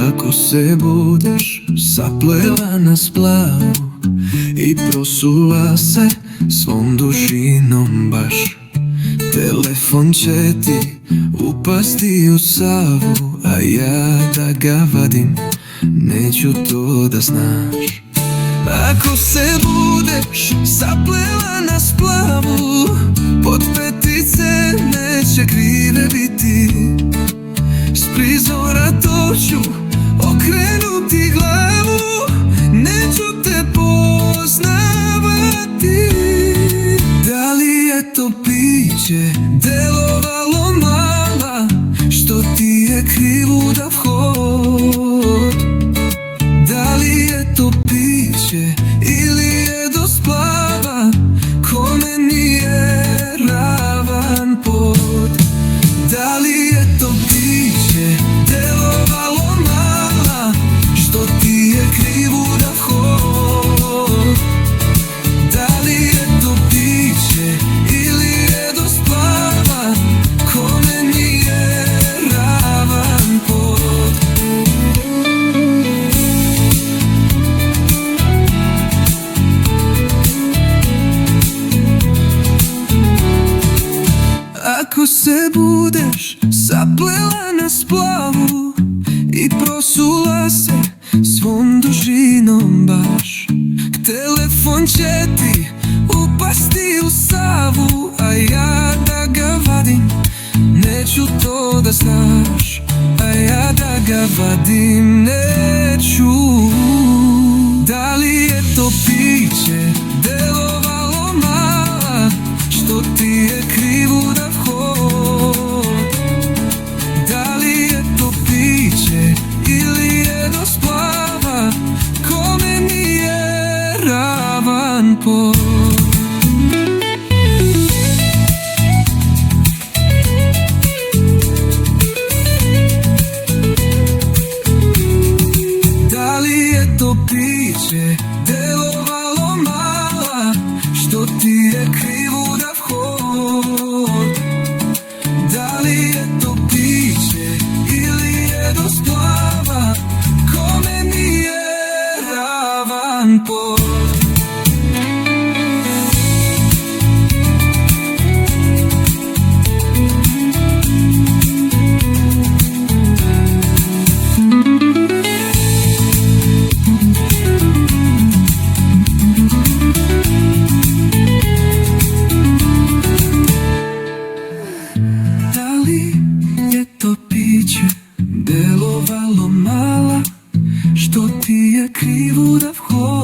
Ako se budeš saplela na splavu i prosula se svom dužinom baš, telefon će ti upasti u Savu, a ja da ga vadim, neću to da znaš. Ako se budeš saplela na splavu, pod petice neće krive biti. S prizora to ću okrenuti glavu, neću te poznavati. Da li je to piće delovalo mala, što ti je krivuda vhod? Da li je to piće ili je do splava, kome nije ravan pod? Da li je to piće delovalo mala, što ti je krivuda vhod? Da li je to piće ili je do splava, kome nije ravan pod? Ako se budeš saplela na splavu i prosula se svom dužinom baš, telefon će ti upasti u Savu, a ja da ga vadim, neću to da znaš. A ja da ga vadim, neću. Da li je to piće delovalo mala, što ti je krivuda vhod? Da li je to piće ili je do splava, kome nije ravan pod? Da li je to piće delovalo mala, što ti je krivuda vhod? Da li je to piće ili je do splava, kome nije ravan pod? Da li je to piće delovalo mala, što ti je krivuda vhod?